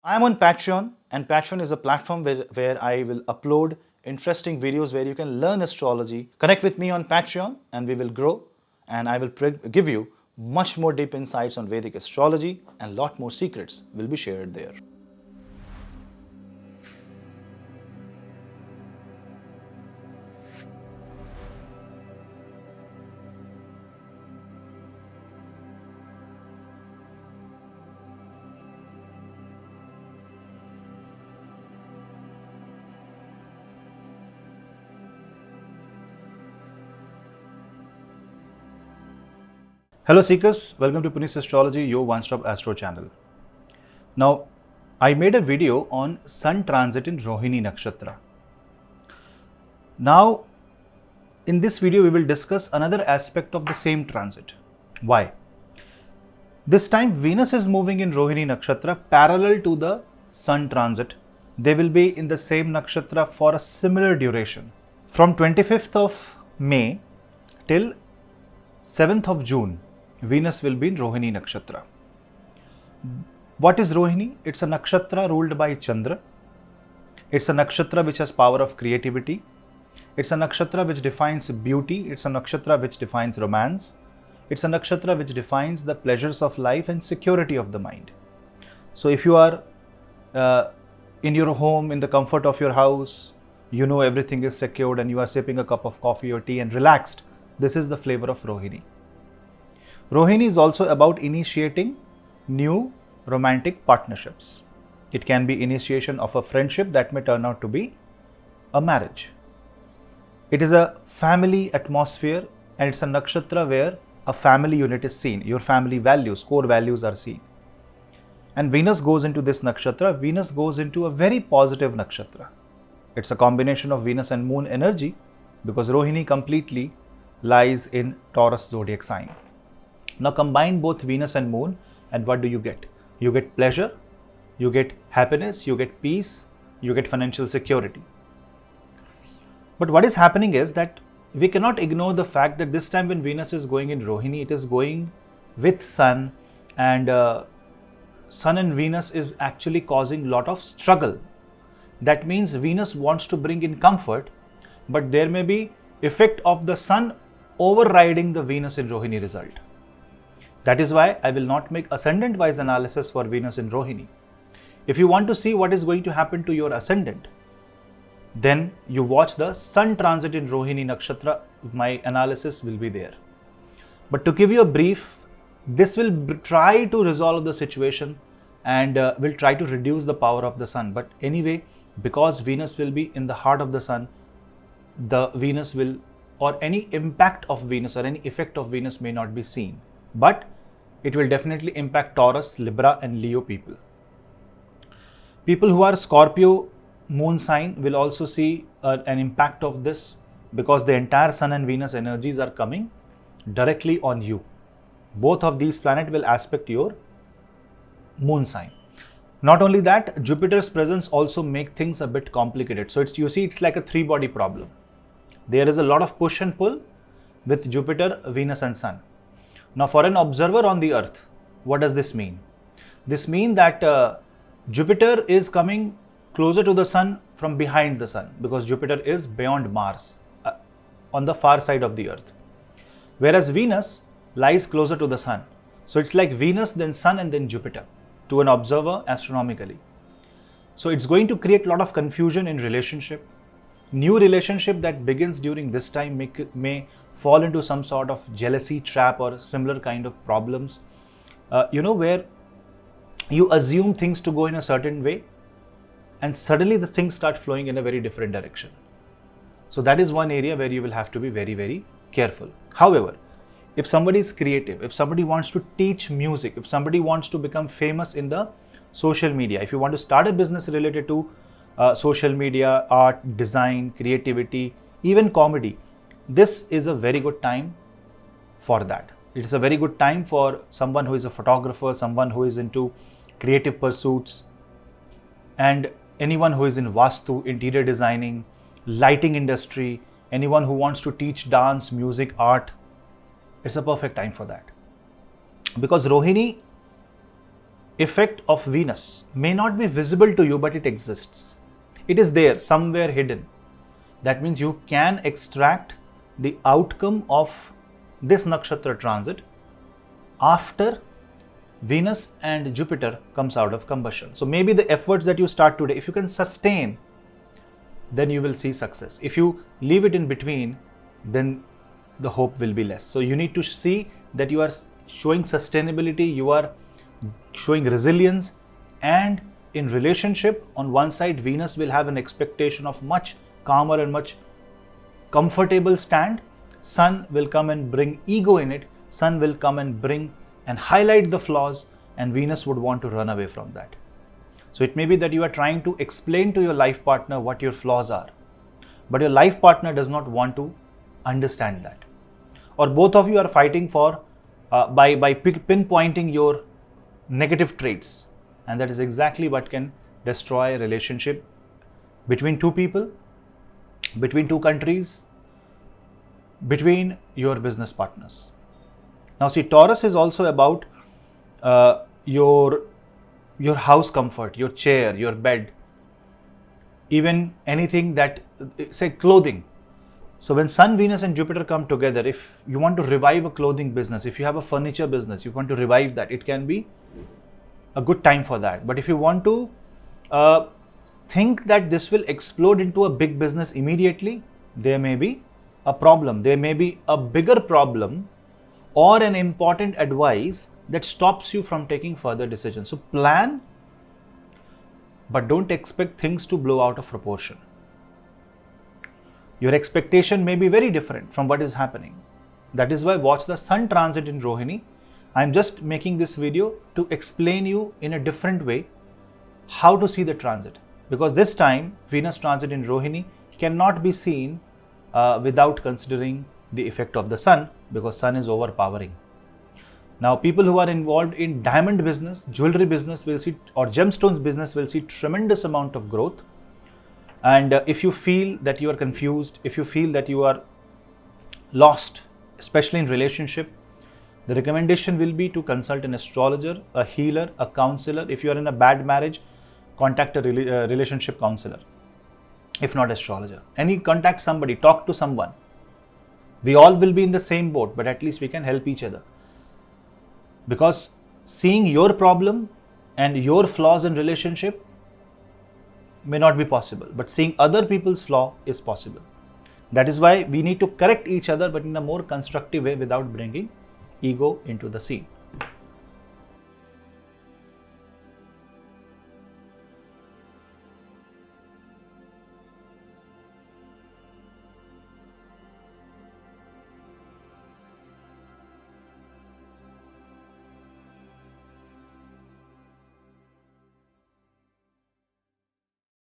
I am on Patreon, and Patreon is a platform where I will upload interesting videos where you can learn astrology. Connect with me on Patreon, and we will grow. And I will give you much more deep insights on Vedic astrology, and lot more secrets will be shared there. Hello Seekers, welcome to Punneits Astrology, your one-stop astro channel. Now, I made a video on Sun transit in Rohini Nakshatra. Now, in this video, we will discuss another aspect of the same transit. Why? This time, Venus is moving in Rohini Nakshatra parallel to the Sun transit. They will be in the same nakshatra for a similar duration. From 25th of May till 7th of June, Venus will be in Rohini Nakshatra. What is Rohini? It's a nakshatra ruled by Chandra. It's a nakshatra which has power of creativity. It's a nakshatra which defines beauty. It's a nakshatra which defines romance. It's a nakshatra which defines the pleasures of life and security of the mind. So if you are in your home, in the comfort of your house, you know everything is secured and you are sipping a cup of coffee or tea and relaxed, this is the flavor of Rohini. Rohini is also about initiating new romantic partnerships. It can be initiation of a friendship that may turn out to be a marriage. It is a family atmosphere, and it's a nakshatra where a family unit is seen. Your family values, core values are seen. And Venus goes into this nakshatra. Venus goes into a very positive nakshatra. It's a combination of Venus and Moon energy because Rohini completely lies in Taurus zodiac sign. Now combine both Venus and Moon, and what do you get? You get pleasure, you get happiness, you get peace, you get financial security. But what is happening is that we cannot ignore the fact that this time when Venus is going in Rohini, it is going with Sun, and Sun and Venus is actually causing a lot of struggle. That means Venus wants to bring in comfort, but there may be effect of the Sun overriding the Venus in Rohini result. That is why I will not make ascendant wise analysis for Venus in Rohini. If you want to see what is going to happen to your ascendant, then you watch the Sun transit in Rohini Nakshatra. My analysis will be there. But to give you a brief, this will try to resolve the situation and will try to reduce the power of the Sun. But anyway, because Venus will be in the heart of the Sun, the Venus will, or any impact of Venus or any effect of Venus may not be seen. But it will definitely impact Taurus, Libra and Leo people. People who are Scorpio moon sign will also see an impact of this because the entire Sun and Venus energies are coming directly on you. Both of these planets will aspect your moon sign. Not only that, Jupiter's presence also make things a bit complicated. So you see it's like a three-body problem. There is a lot of push and pull with Jupiter, Venus and Sun. Now for an observer on the earth, what does this mean? This means that Jupiter is coming closer to the Sun from behind the Sun because Jupiter is beyond Mars on the far side of the earth. Whereas Venus lies closer to the Sun. So it's like Venus, then Sun and then Jupiter to an observer astronomically. So it's going to create a lot of confusion in relationship. New relationship that begins during this time may fall into some sort of jealousy trap or similar kind of problems, where you assume things to go in a certain way and suddenly the things start flowing in a very different direction. So that is one area where you will have to be very, very careful. However, if somebody is creative, if somebody wants to teach music, if somebody wants to become famous in the social media, if you want to start a business related to social media, art, design, creativity, even comedy, this is a very good time for that. It is a very good time for someone who is a photographer, someone who is into creative pursuits, and anyone who is in Vastu, interior designing, lighting industry, anyone who wants to teach dance, music, art. It's a perfect time for that. Because Rohini effect of Venus may not be visible to you, but it exists. It is there, somewhere hidden. That means you can extract the outcome of this nakshatra transit after Venus and Jupiter comes out of combustion. So maybe the efforts that you start today, if you can sustain, then you will see success. If you leave it in between, then the hope will be less. So you need to see that you are showing sustainability, you are showing resilience, and in relationship, on one side, Venus will have an expectation of much calmer and much comfortable stand. Sun will come and bring ego in it. Sun will come and bring and highlight the flaws, and Venus would want to run away from that. So it may be that you are trying to explain to your life partner what your flaws are, but your life partner does not want to understand that. Or both of you are fighting for by pinpointing your negative traits, and that is exactly what can destroy a relationship between two people, between two countries, between your business partners. Now see, Taurus is also about your house comfort, your chair, your bed, even anything that, say, clothing. So when Sun, Venus and Jupiter come together, if you want to revive a clothing business, if you have a furniture business, you want to revive that, it can be a good time for that. But if you want to think that this will explode into a big business immediately, there may be a problem. There may be a bigger problem or an important advice that stops you from taking further decisions. So plan, but don't expect things to blow out of proportion. Your expectation may be very different from what is happening. That is why watch the Sun transit in Rohini. I am just making this video to explain you in a different way how to see the transit. Because this time Venus transit in Rohini cannot be seen without considering the effect of the Sun, because Sun is overpowering. Now people who are involved in diamond business, jewelry business will see, or gemstones business will see tremendous amount of growth. And if you feel that you are confused, if you feel that you are lost, especially in relationship, the recommendation will be to consult an astrologer, a healer, a counselor. If you are in a bad marriage, contact a relationship counselor, if not astrologer. Contact somebody, talk to someone. We all will be in the same boat, but at least we can help each other. Because seeing your problem and your flaws in relationship may not be possible, but seeing other people's flaw is possible. That is why we need to correct each other, but in a more constructive way without bringing ego into the scene.